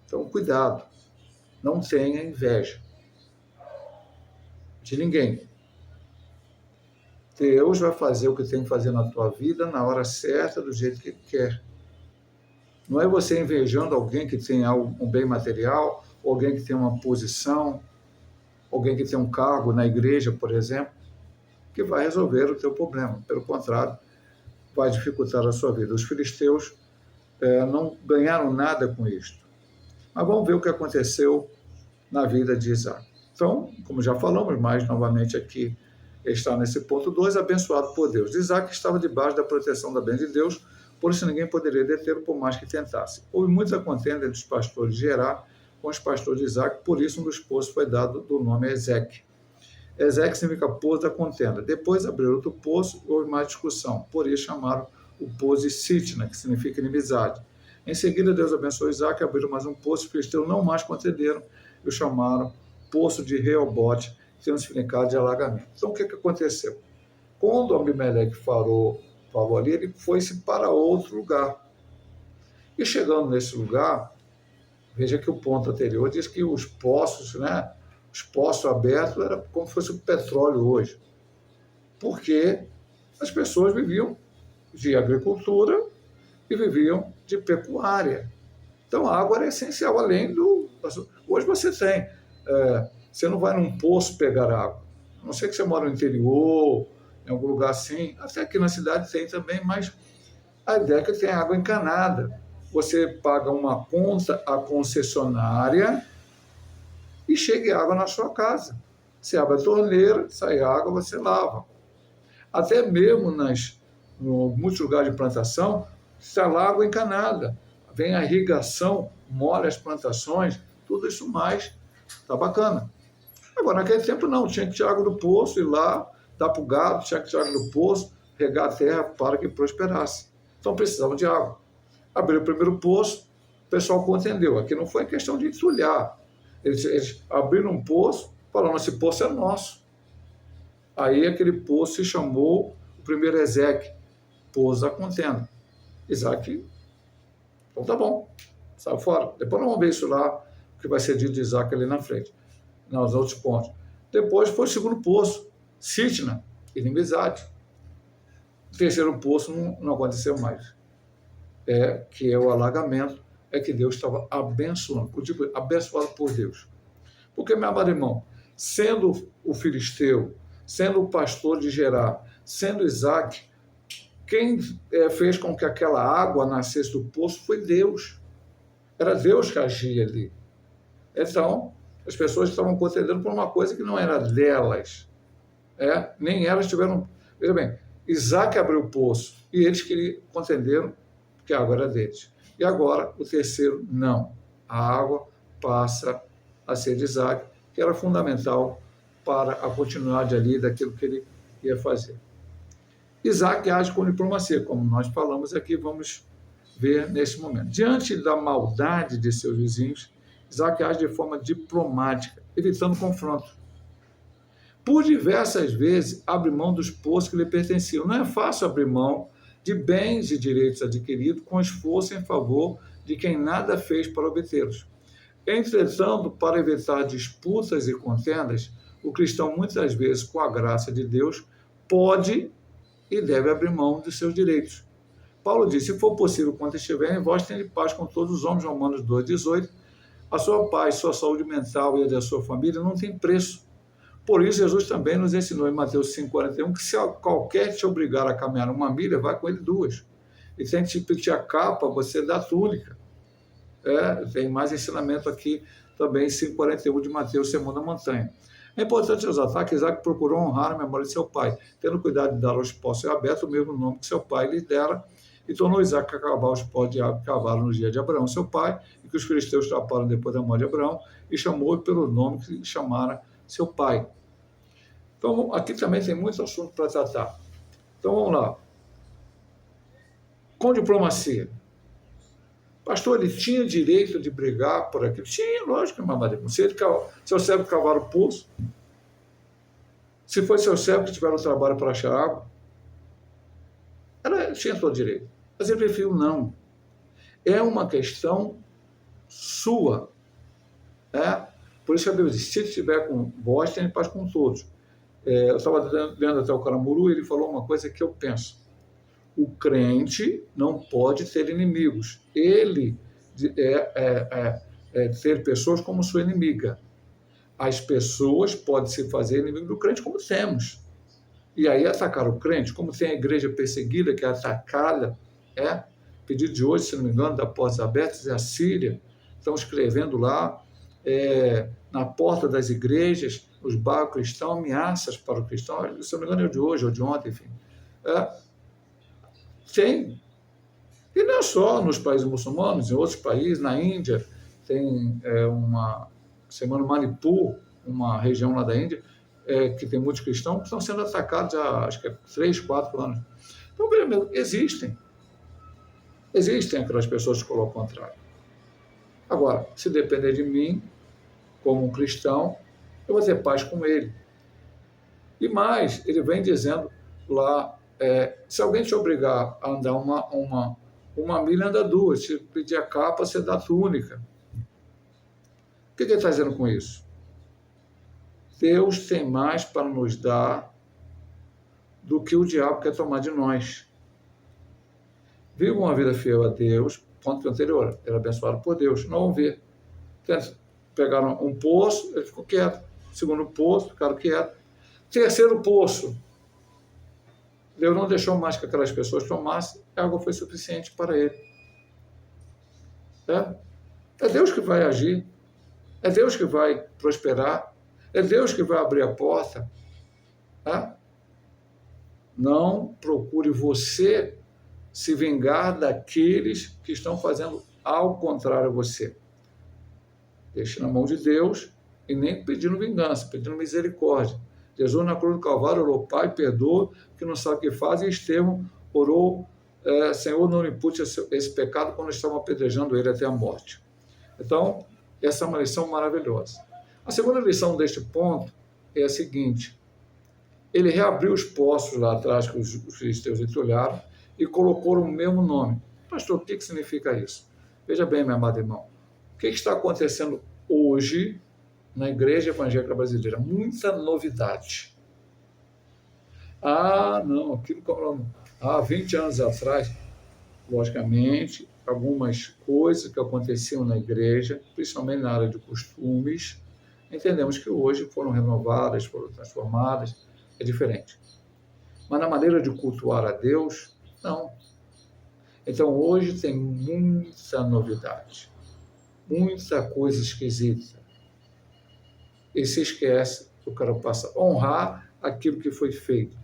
Então, cuidado, não tenha inveja de ninguém. Deus vai fazer o que tem que fazer na tua vida na hora certa, do jeito que Ele quer. Não é você invejando alguém que tem um bem material, alguém que tem uma posição, alguém que tem um cargo na igreja, por exemplo, que vai resolver o teu problema. Pelo contrário, vai dificultar a sua vida. Os filisteus não ganharam nada com isto. Mas vamos ver o que aconteceu na vida de Isaac. Então, como já falamos, mais novamente aqui está nesse ponto 2, abençoado por Deus. Isaac estava debaixo da proteção da bênção de Deus, por isso ninguém poderia detê-lo por mais que tentasse. Houve muita contenda entre os pastores de Gerar com os pastores de Isaac, por isso um dos poços foi dado do nome Ezeque. Ezeque significa poço da contenda. Depois abriram outro poço e houve mais discussão, por isso chamaram o poço de Sitna, que significa inimizade. Em seguida, Deus abençoou Isaac, abriram mais um poço, os filisteus não mais contenderam e o chamaram Poço de Reobote, que tem um significado de alagamento. Então, o que aconteceu? Quando Abimeleque falou ali, ele foi-se para outro lugar. E chegando nesse lugar, veja que o ponto anterior diz que os poços, os poços abertos, era como se fosse o petróleo hoje. Porque as pessoas viviam de agricultura e viviam de pecuária. Então, a água era essencial, além do... Hoje você tem... você não vai num poço pegar água. A não ser que você mora no interior, em algum lugar assim. Até aqui na cidade tem também, mas a ideia é que tem água encanada. Você paga uma conta à concessionária e chega água na sua casa. Você abre a torneira, sai água, você lava. Até mesmo muitos lugares de plantação, está lá água encanada. Vem a irrigação, molha as plantações, tudo isso mais. Está bacana. Agora, naquele tempo não, tinha que tirar água do poço, ir lá, dar para o gado, tinha que tirar água do poço, regar a terra para que prosperasse. Então precisavam de água. Abriu o primeiro poço, o pessoal contendeu. Aqui não foi questão de entulhar. Eles abriram um poço, falaram, esse poço é nosso. Aí aquele poço se chamou o primeiro Ezeque, poço da contenda. Isaac, então tá bom, sai fora. Depois nós vamos ver isso lá, que vai ser dito de Isaac ali na frente, nos outros pontos. Depois foi o segundo poço, Sitna, inimizade. O terceiro poço não aconteceu mais. Que é o alagamento, é que Deus estava abençoando, abençoado por Deus. Porque, meu amado irmão, sendo o filisteu, sendo o pastor de Gerar, sendo Isaac, quem fez com que aquela água nascesse do poço foi Deus. Era Deus que agia ali. Então, as pessoas estavam contendendo por uma coisa que não era delas. Nem elas tiveram... Veja bem, Isaac abriu o poço e eles contenderam que a água era deles. E agora, o terceiro, não. A água passa a ser de Isaac, que era fundamental para a continuidade ali daquilo que ele ia fazer. Isaac age com diplomacia, como nós falamos aqui, vamos ver nesse momento. Diante da maldade de seus vizinhos, Isaac age de forma diplomática, evitando confronto. Por diversas vezes, abre mão dos postos que lhe pertenciam. Não é fácil abrir mão de bens e direitos adquiridos com esforço em favor de quem nada fez para obtê-los. Entretanto, para evitar disputas e contendas, o cristão, muitas vezes, com a graça de Deus, pode e deve abrir mão de seus direitos. Paulo diz, se for possível, quando estiverem, vós tendes paz com todos os homens, Romanos 2,18. A sua paz, sua saúde mental e a da sua família não tem preço. Por isso, Jesus também nos ensinou em Mateus 5,41 que se qualquer te obrigar a caminhar uma milha, vai com ele 2. E tem que te pedir a capa, você dá a túnica. Tem mais ensinamento aqui também 5,41 de Mateus, Sermão da Montanha. É importante ressaltar que Isaac procurou honrar a memória de seu pai, tendo cuidado de dar aos poços de Beto o mesmo nome que seu pai lhe dera, e tornou Isaac a cavar os poços de água que cavaram no dia de Abraão, seu pai, e que os filisteus taparam depois da morte de Abraão, e chamou-o pelo nome que chamara seu pai. Então, aqui também tem muito assunto para tratar. Então, vamos lá. Com diplomacia. Pastor, ele tinha direito de brigar por aquilo? Tinha, lógico, irmão. Se seu servo cavar o poço, se foi seu servo que tiver o trabalho para achar água, ela tinha todo direito. Mas ele preferiu não. É uma questão sua. Por isso que a Bíblia diz, se estiver com vós, tem paz com todos. Eu estava lendo até o Caramuru, ele falou uma coisa que eu penso. O crente não pode ter inimigos. Ele ter pessoas como sua inimiga. As pessoas podem se fazer inimigo do crente, como temos. E aí atacar o crente, como tem a igreja perseguida, que é atacada, pedido de hoje, se não me engano, da Portas Abertas, é a Síria, estão escrevendo lá, na porta das igrejas, os bairros cristãos, ameaças para o cristão, se não me engano é de hoje ou de ontem, enfim. Tem. E não só nos países muçulmanos, em outros países, na Índia, tem se chama Manipur, uma região lá da Índia, que tem muitos cristãos que estão sendo atacados há, acho que 3, 4 anos. Então, primeiro, existem aquelas pessoas que colocam o contrário. Agora, se depender de mim, como um cristão, eu vou ter paz com ele. E mais, ele vem dizendo lá, se alguém te obrigar a andar uma milha, anda 2. Se pedir a capa, você dá a túnica. O que ele está dizendo com isso? Deus tem mais para nos dar do que o diabo quer tomar de nós. Viva uma vida fiel a Deus, ponto anterior, era abençoado por Deus. Não vão ver. Pegaram um poço, ele ficou quieto. Segundo poço, ficaram quietos. Terceiro poço, Deus não deixou mais que aquelas pessoas tomassem, a água foi suficiente para ele. É Deus que vai agir, é Deus que vai prosperar, é Deus que vai abrir a porta. Não procure você se vingar daqueles que estão fazendo ao contrário a você. Deixe na mão de Deus e nem pedindo vingança, pedindo misericórdia. Jesus na cruz do Calvário orou, Pai, perdoa, que não sabe o que faz, e Estevão orou, Senhor, não impute esse pecado, quando estavam apedrejando ele até a morte. Então, essa é uma lição maravilhosa. A segunda lição deste ponto é a seguinte: ele reabriu os poços lá atrás que os filisteus entulharam e colocou o mesmo nome. Pastor, o que significa isso? Veja bem, meu amado irmão, o que está acontecendo hoje na Igreja Evangélica Brasileira? Muita novidade. Não, aquilo como há 20 anos atrás, logicamente, algumas coisas que aconteciam na igreja, principalmente na área de costumes, entendemos que hoje foram renovadas, foram transformadas, é diferente. Mas na maneira de cultuar a Deus, não. Então, hoje tem muita novidade, muita coisa esquisita. E se esquece, eu quero passar, honrar aquilo que foi feito.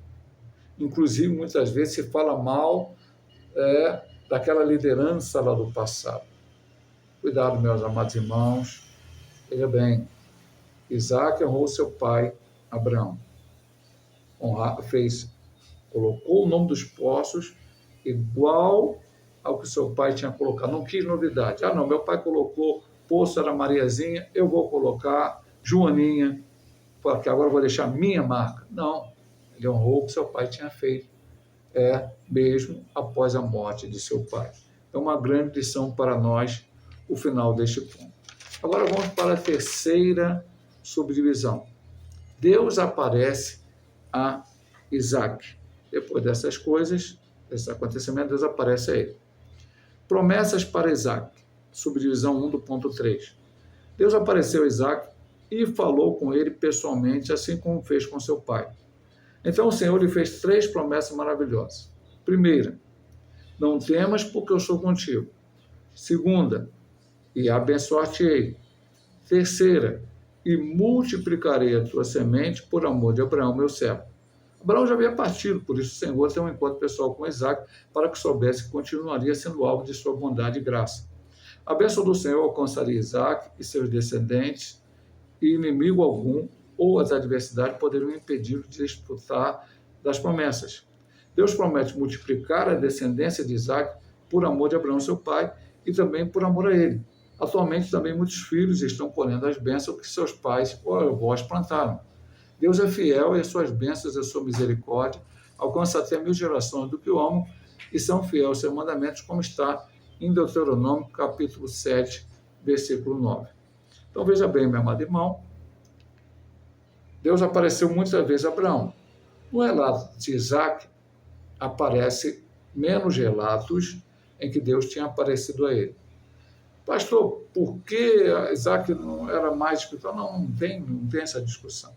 Inclusive, muitas vezes se fala mal daquela liderança lá do passado. Cuidado, meus amados irmãos. Veja bem, Isaac honrou seu pai, Abraão. Colocou o nome dos poços igual ao que seu pai tinha colocado. Não quis novidade. Não, meu pai colocou poço, era Mariazinha, eu vou colocar Joaninha, porque agora eu vou deixar minha marca. Não, ele honrou o que seu pai tinha feito, mesmo após a morte de seu pai. É uma grande lição para nós, o final deste ponto. Agora vamos para a terceira subdivisão. Deus aparece a Isaac. Depois dessas coisas, desse acontecimento, Deus aparece a ele. Promessas para Isaac, subdivisão 1 do ponto 3. Deus apareceu a Isaac e falou com ele pessoalmente, assim como fez com seu pai. Então o Senhor lhe fez 3 promessas maravilhosas. Primeira, não temas, porque eu sou contigo. Segunda, e abençoar-te-ei. Terceira, e multiplicarei a tua semente por amor de Abraão, meu servo. Abraão já havia partido, por isso o Senhor tem um encontro pessoal com Isaac, para que soubesse que continuaria sendo alvo de sua bondade e graça. A bênção do Senhor alcançaria Isaac e seus descendentes, e inimigo algum ou as adversidades poderiam impedir de desfrutar das promessas. Deus promete multiplicar a descendência de Isaac por amor de Abraão, seu pai, e também por amor a ele. Atualmente, também muitos filhos estão colhendo as bênçãos que seus pais ou avós plantaram. Deus é fiel e as suas bênçãos e a sua misericórdia alcançam até 1000 gerações do que o amam e são fiéis aos seus mandamentos, como está em Deuteronômio, capítulo 7, versículo 9. Então, veja bem, meu amado irmão, Deus apareceu muitas vezes a Abraão. No relato de Isaac, aparece menos relatos em que Deus tinha aparecido a ele. Pastor, por que Isaac não era mais espiritual? Não tem essa discussão.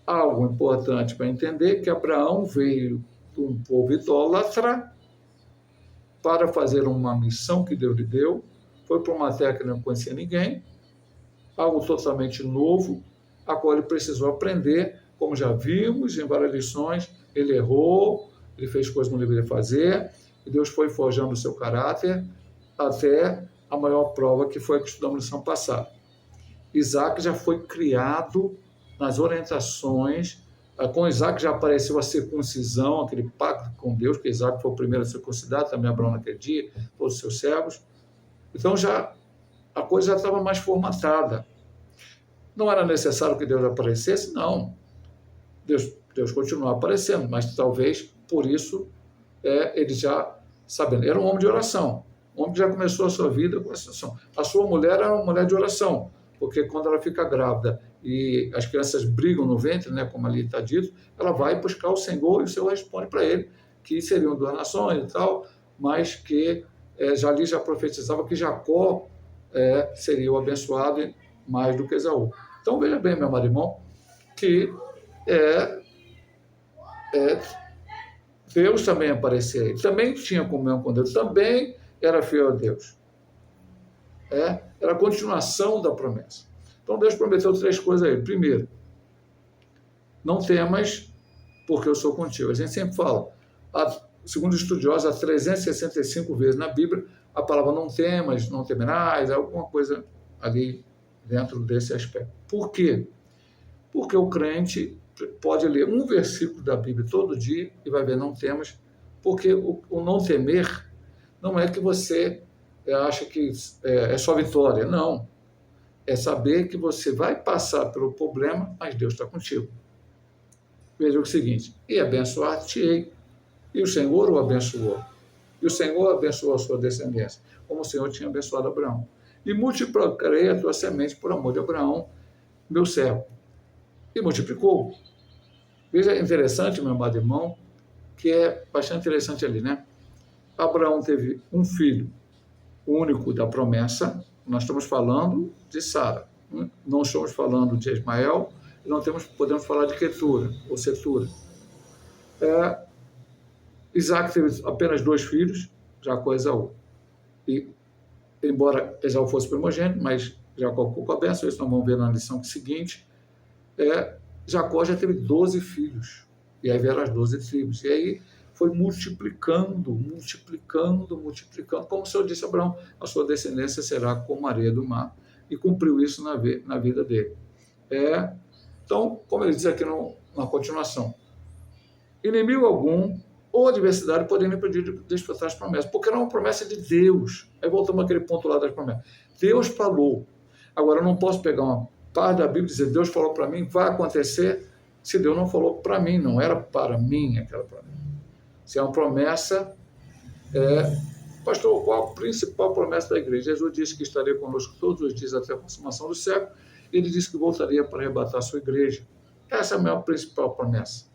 Algo importante para entender que Abraão veio de um povo idólatra para fazer uma missão que Deus lhe deu, foi para uma terra que não conhecia ninguém, algo totalmente novo, a qual ele precisou aprender, como já vimos em várias lições, ele errou, ele fez coisas que não deveria fazer, e Deus foi forjando o seu caráter até a maior prova, que foi a que estudamos na lição passada. Isaac já foi criado nas orientações, com Isaac já apareceu a circuncisão, aquele pacto com Deus, que Isaac foi o primeiro a circuncidar, também Abraão naquele dia, todos os seus servos. Então a coisa já estava mais formatada. Não era necessário que Deus aparecesse? Não. Deus continuou aparecendo, mas talvez por isso ele já sabendo. Era um homem de oração. Um homem que já começou a sua vida com essa oração. A sua mulher era uma mulher de oração, porque quando ela fica grávida e as crianças brigam no ventre, né, como ali está dito, ela vai buscar o Senhor e o Senhor responde para ele que seriam 2 nações e tal, mas que ali já profetizava que Jacó seria o abençoado mais do que Esaú. Então veja bem, meu amado irmão, que Deus também aparecia, ele também tinha comunhão com Deus, também era fiel a Deus. Era a continuação da promessa. Então Deus prometeu 3 coisas a ele. Primeiro, não temas, porque eu sou contigo. A gente sempre fala, segundo estudiosos, há 365 vezes na Bíblia, a palavra não temas, não temerás, alguma coisa ali dentro desse aspecto. Por quê? Porque o crente pode ler um versículo da Bíblia todo dia e vai ver não temas, porque o não temer não é que você acha que é só vitória, não. É saber que você vai passar pelo problema, mas Deus está contigo. Veja o seguinte, e abençoar-te-ei, e o Senhor o abençoou, e o Senhor abençoou a sua descendência, como o Senhor tinha abençoado Abraão. E multiplicarei a tua semente por amor de Abraão, meu servo. E multiplicou. Veja, interessante, meu amado irmão, que é bastante interessante ali, né? Abraão teve um filho único da promessa, nós estamos falando de Sara, não estamos falando de Ismael, e não podemos falar de Quetura, ou Setura. Isaac teve apenas 2 filhos, Jacó e Esaú. E, embora Esaú fosse primogênito, mas Jacó ficou com a bênção, isso nós vamos ver na lição seguinte, Jacó já teve 12 filhos, e aí vieram as 12 tribos, e aí foi multiplicando, como o Senhor disse a Abraão, a sua descendência será como a areia do mar, e cumpriu isso na vida dele. Então, como ele diz aqui na continuação, inimigo algum ou adversidade poderiam impedir de desfrutar as promessas, porque era uma promessa de Deus. Aí voltamos àquele ponto lá das promessas. Deus falou. Agora, eu não posso pegar uma parte da Bíblia e dizer, Deus falou para mim, vai acontecer, se Deus não falou para mim, não era para mim aquela promessa. Se é uma promessa, pastor, qual a principal promessa da igreja? Jesus disse que estaria conosco todos os dias até a consumação do século, e ele disse que voltaria para arrebatar a sua igreja. Essa é a minha principal promessa.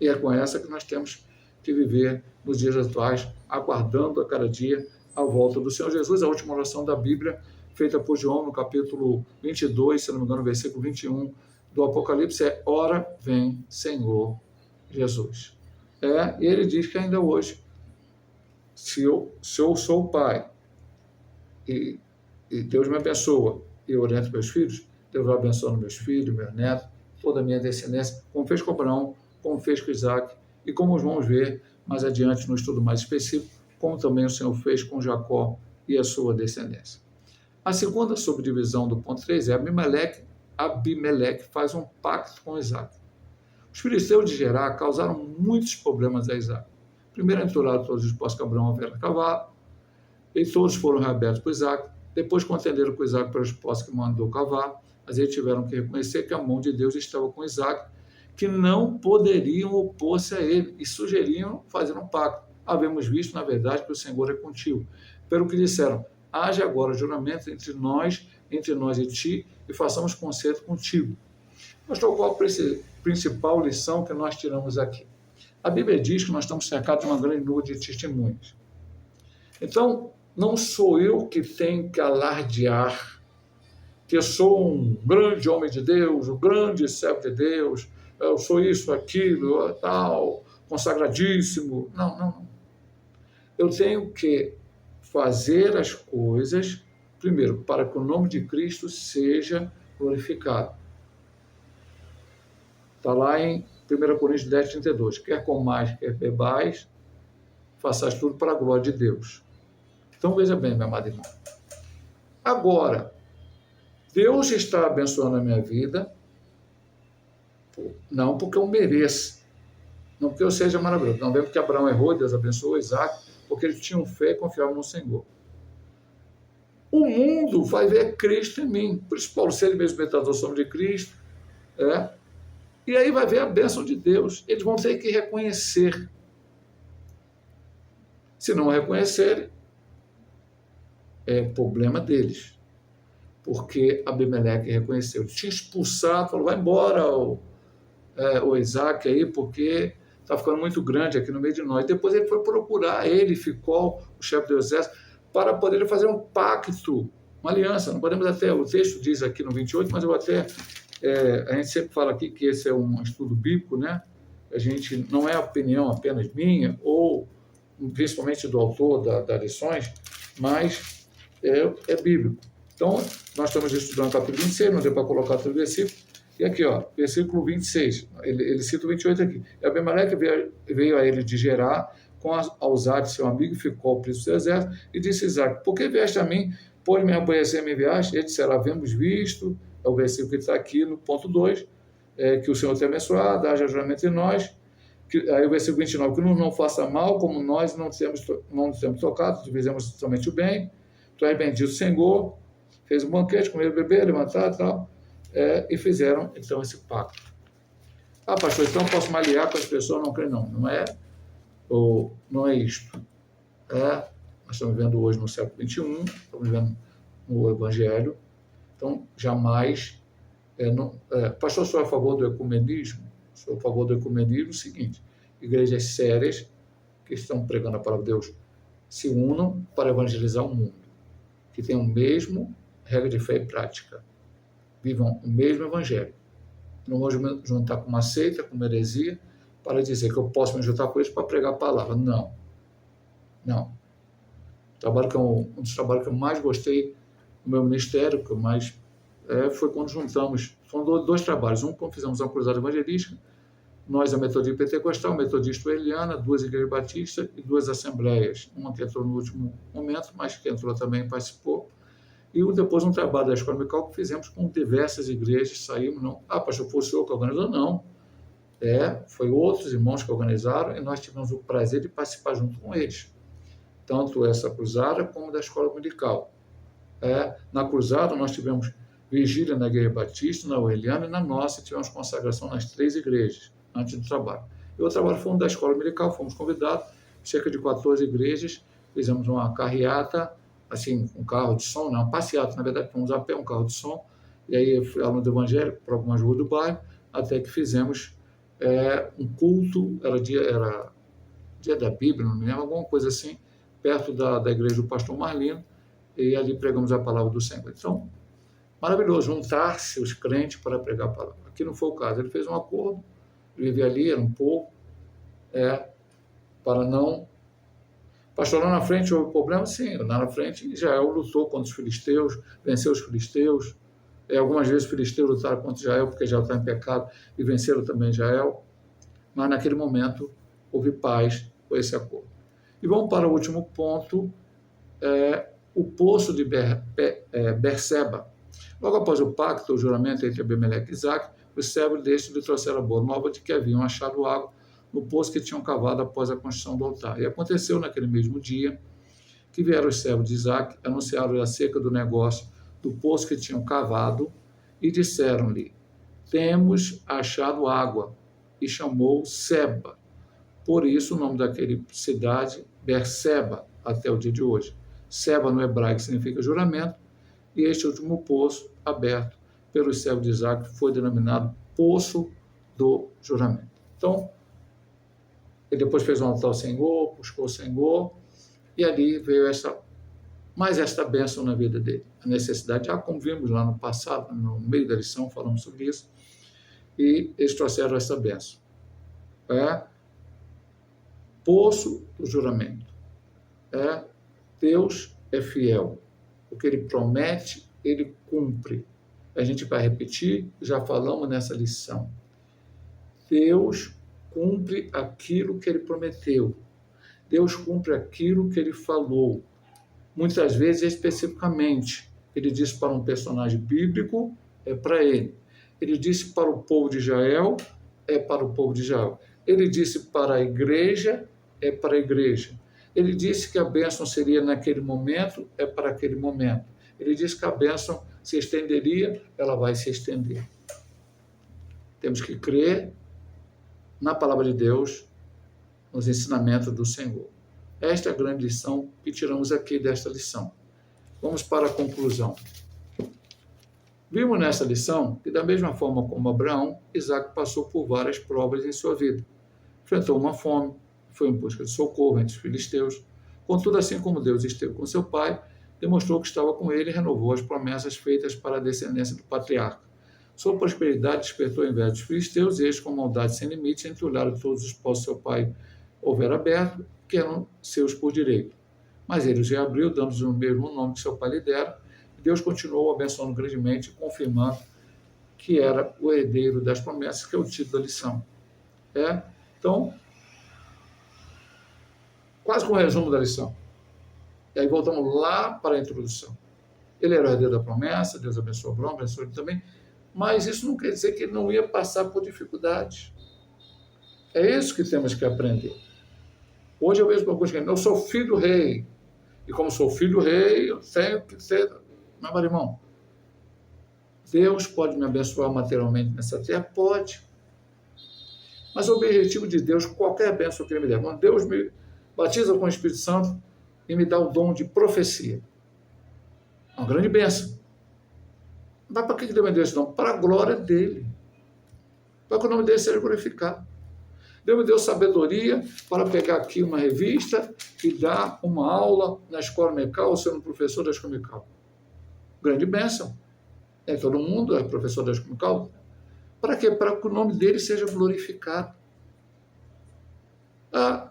E é com essa que nós temos que viver nos dias atuais, aguardando a cada dia a volta do Senhor Jesus. A última oração da Bíblia, feita por João no capítulo 22, se não me engano, versículo 21 do Apocalipse, ora vem Senhor Jesus. E ele diz que ainda hoje, se eu sou o Pai, e e Deus me abençoa, e eu oriento meus filhos, Deus vai abençoando meus filhos, meus netos, toda a minha descendência, como fez com Abraão, como fez com Isaac, e como vamos ver mais adiante no estudo mais específico, como também o Senhor fez com Jacó e a sua descendência. A segunda subdivisão do ponto 3 é Abimeleque faz um pacto com Isaac. Os filisteus de Gerar causaram muitos problemas a Isaac. Primeiro enturaram todos os postos que Abraão havia cavado, e todos foram reabertos por Isaac. Depois contenderam com Isaac pelos postos que mandou cavar, mas eles tiveram que reconhecer que a mão de Deus estava com Isaac, que não poderiam opor-se a ele, e sugeriam fazer um pacto. Havemos visto, na verdade, que o Senhor é contigo. Pelo que disseram, haja agora juramento entre nós e ti, e façamos concerto contigo. Pastor, qual a principal lição que nós tiramos aqui? A Bíblia diz que nós estamos cercados de uma grande nuvem de testemunhas. Então, não sou eu que tenho que alardear que eu sou um grande homem de Deus, um grande servo de Deus, eu sou isso, aquilo, tal, consagradíssimo. Não. Eu tenho que fazer as coisas, primeiro, para que o nome de Cristo seja glorificado. Está lá em 1 Coríntios 10, 32. Quer comais, quer bebais, façais tudo para a glória de Deus. Então, veja bem, meu amado irmão. Agora, Deus está abençoando a minha vida, não porque eu mereça, não porque eu seja maravilhoso, não porque Abraão errou, Deus abençoou Isaac, porque eles tinham fé e confiavam no Senhor. O mundo vai ver Cristo em mim, por isso Paulo, se ele mesmo metador somos de Cristo, e aí vai ver a bênção de Deus. Eles vão ter que reconhecer. Se não reconhecerem, é problema deles. Porque Abimeleque reconheceu. Ele tinha expulsado, falou, vai embora o Isaac aí, porque está ficando muito grande aqui no meio de nós. Depois ele foi procurar ele, ficou o chefe do exército, para poder fazer um pacto, uma aliança. Não podemos até, o texto diz aqui no 28, mas eu até, a gente sempre fala aqui que esse é um estudo bíblico, né? A gente não é a opinião apenas minha, ou principalmente do autor das lições, mas é bíblico. Então, nós estamos estudando o capítulo 26, não deu para colocar todo o versículo. E aqui, versículo 26, ele cita o 28 aqui. E Abimeleque veio a ele de Gerar, com Auzade, seu amigo, ficou o príncipe do exército, e disse a Isaac, por que vieste a mim, por me aborrecer, me enviaste? Ele disse, havemos visto, é o versículo que está aqui no ponto 2, que o Senhor tem abençoado, haja juramento em nós, aí o versículo 29, que não faça mal, como nós não temos tocado, fizemos somente o bem, tu és bendito, Senhor, fez um banquete, comeram, beber, levantar e tal, e fizeram, então, esse pacto. Pastor, então eu posso me aliar com as pessoas, não creem, não é isto. Nós estamos vivendo hoje no século XXI, estamos vivendo no Evangelho, então, jamais, pastor, sou a favor do ecumenismo? Sou a favor do ecumenismo, o seguinte, igrejas sérias, que estão pregando a palavra de Deus, se unam para evangelizar o mundo, que tenham o mesmo regra de fé e prática, vivam o mesmo evangelho. Não vou me juntar com uma seita, com uma heresia, para dizer que eu posso me juntar com eles para pregar a palavra. Não. Um dos trabalhos que eu mais gostei no meu ministério, que eu mais foi quando juntamos, foram dois trabalhos. Um, quando fizemos uma cruzada evangelística, nós, a Metodista Pentecostal, a Metodista Eliana, 2 igrejas batistas e 2 assembleias. Uma que entrou no último momento, mas que entrou também e participou. E depois um trabalho da Escola Dominical que fizemos com diversas igrejas, saímos, não. Pastor, foi o senhor que organizou? Não. Foi outros irmãos que organizaram e nós tivemos o prazer de participar junto com eles. Tanto essa cruzada como da Escola Dominical. Na cruzada nós tivemos vigília na Igreja Batista, na Eliana e na nossa, tivemos consagração nas 3 igrejas, antes do trabalho. E o trabalho foi um da Escola Dominical, fomos convidados, cerca de 14 igrejas, fizemos uma carreata, assim, um carro de som, não, uma passeata, na verdade, fomos a pé, um carro de som, e aí fui aluno do Evangelho, para algumas ruas do bairro, até que fizemos um culto, era dia da Bíblia, não me lembro, alguma coisa assim, perto da igreja do pastor Marlino, e ali pregamos a palavra do Senhor. Então, maravilhoso, juntar-se os crentes para pregar a palavra. Aqui não foi o caso, ele fez um acordo, ele vivia ali, era um povo, para não Pastor, lá na frente houve problema? Sim, lá na frente Israel lutou contra os filisteus, venceu os filisteus. Algumas vezes os filisteus lutaram contra Israel porque Israel está em pecado e venceram também Israel. Mas naquele momento houve paz com esse acordo. E vamos para o último ponto, o poço de Berseba. Logo após o pacto, o juramento entre Abimeleque e Isaac, os servos destes lhe trouxeram a boa nova de que haviam achado água no poço que tinham cavado após a construção do altar. E aconteceu naquele mesmo dia que vieram os servos de Isaac, anunciaram acerca do negócio do poço que tinham cavado e disseram-lhe: temos achado água. E chamou Seba. Por isso o nome daquela cidade, Berseba, até o dia de hoje. Seba no hebraico significa juramento, e este último poço, aberto pelos servos de Isaac, foi denominado Poço do Juramento. Então, ele depois fez um altar ao Senhor, buscou o Senhor, e ali veio mais esta bênção na vida dele. A necessidade, como vimos lá no passado, no meio da lição, falamos sobre isso, e eles trouxeram essa bênção. Poço do juramento. Deus é fiel. O que ele promete, ele cumpre. A gente vai repetir, já falamos nessa lição. Deus cumpre aquilo que ele prometeu. Deus cumpre aquilo que ele falou. Muitas vezes, especificamente, ele disse para um personagem bíblico, é para ele. Ele disse para o povo de Israel, é para o povo de Israel. Ele disse para a igreja, é para a igreja. Ele disse que a bênção seria naquele momento, é para aquele momento. Ele disse que a bênção se estenderia, ela vai se estender. Temos que crer na palavra de Deus, nos ensinamentos do Senhor. Esta é a grande lição que tiramos aqui desta lição. Vamos para a conclusão. Vimos nessa lição que, da mesma forma como Abraão, Isaac passou por várias provas em sua vida. Enfrentou uma fome, foi em busca de socorro entre os filisteus. Contudo, assim como Deus esteve com seu pai, demonstrou que estava com ele e renovou as promessas feitas para a descendência do patriarca. Sua prosperidade despertou a inveja dos filisteus e eles, com maldade sem limites, entulharam todos os poços que seu pai houvera aberto, que eram seus por direito. Mas ele os reabriu, dando-lhes o mesmo nome que seu pai lhe dera. Deus continuou abençoando grandemente, confirmando que era o herdeiro das promessas, que é o título da lição. Então, quase com o resumo da lição. E aí voltamos lá para a introdução. Ele era o herdeiro da promessa, Deus abençoou Abraão, abençoou ele também, mas isso não quer dizer que ele não ia passar por dificuldades. É isso que temos que aprender. Hoje eu vejo alguns que dizem, eu sou filho do rei, e como sou filho do rei, eu tenho que ser... Meu irmão, Deus pode me abençoar materialmente nessa terra? Pode. Mas o objetivo de Deus, qualquer bênção que Ele me der, quando Deus me batiza com o Espírito Santo e me dá o dom de profecia, é uma grande bênção. Mas para que Deus me deu esse dom? Para a glória dEle. Para que o nome dEle seja glorificado. Deus me deu sabedoria para pegar aqui uma revista e dar uma aula na escola dominical, ou ser um professor da escola dominical. Grande bênção. Todo mundo é professor da escola dominical. Para quê? Para que o nome dele seja glorificado.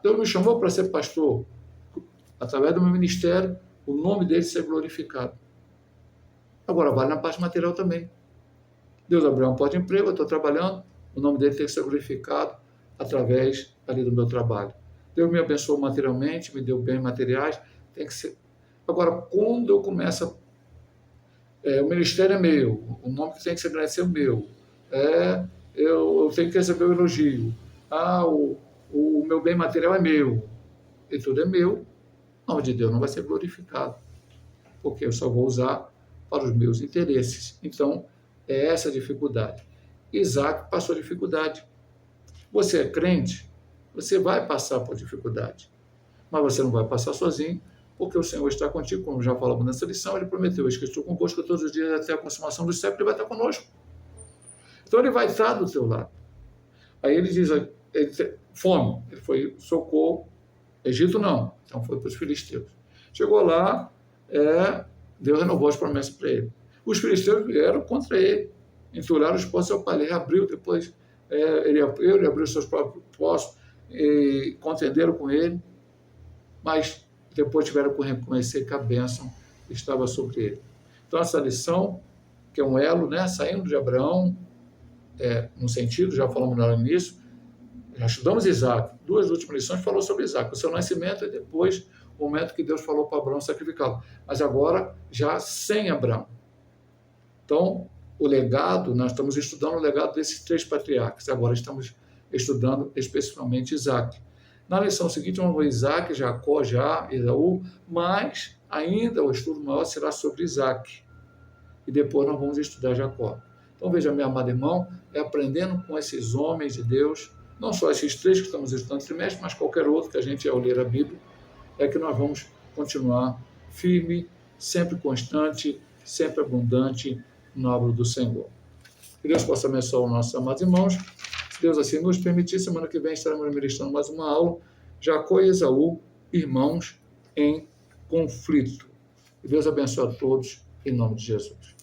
Deus me chamou para ser pastor. Através do meu ministério, o nome dele seja glorificado. Agora, vale na parte material também. Deus abriu uma porta de emprego, eu estou trabalhando, o nome dele tem que ser glorificado através ali do meu trabalho. Deus me abençoou materialmente, me deu bens materiais, tem que ser. Agora, quando eu começo o ministério é meu, o nome que tem que ser grande é o meu, eu tenho que receber o elogio, o meu bem material é meu, e tudo é meu, o nome de Deus não vai ser glorificado, porque eu só vou usar para os meus interesses. Então, é essa a dificuldade. Isaac passou dificuldade. Você é crente, você vai passar por dificuldade, mas você não vai passar sozinho, porque o Senhor está contigo, como já falamos nessa lição, Ele prometeu, que estou convosco todos os dias até a consumação do século, Ele vai estar conosco. Então, Ele vai estar do teu lado. Aí ele diz, fome, ele foi socorro, Egito não, então foi para os filisteus. Chegou lá, Deus renovou as promessas para ele. Os filisteus vieram contra ele, entulharam os poços ao pai, ele abriu depois, ele abriu seus próprios poços, e contenderam com ele, mas depois tiveram que reconhecer que a bênção estava sobre ele. Então, essa lição, que é um elo, né, saindo de Abraão, no sentido, já falamos no início, já estudamos Isaac, 2 últimas lições falou sobre Isaac, o seu nascimento e depois o momento que Deus falou para Abraão sacrificá-lo. Mas agora, já sem Abraão. Então, o legado, nós estamos estudando o legado desses 3 patriarcas, agora estamos estudando especificamente Isaac. Na lição seguinte, vamos ver Isaac, Jacó, já, Esaú, mas ainda o estudo maior será sobre Isaac. E depois nós vamos estudar Jacó. Então, veja, meu amado irmão, aprendendo com esses homens de Deus, não só esses 3 que estamos estudando no trimestre, mas qualquer outro que a gente, ao ler a Bíblia, é que nós vamos continuar firme, sempre constante, sempre abundante na obra do Senhor. Que Deus possa abençoar os nossos amados irmãos. Se Deus assim nos permitir, semana que vem estaremos ministrando mais uma aula, Jacó e Esaú, irmãos em conflito. Que Deus abençoe a todos, em nome de Jesus.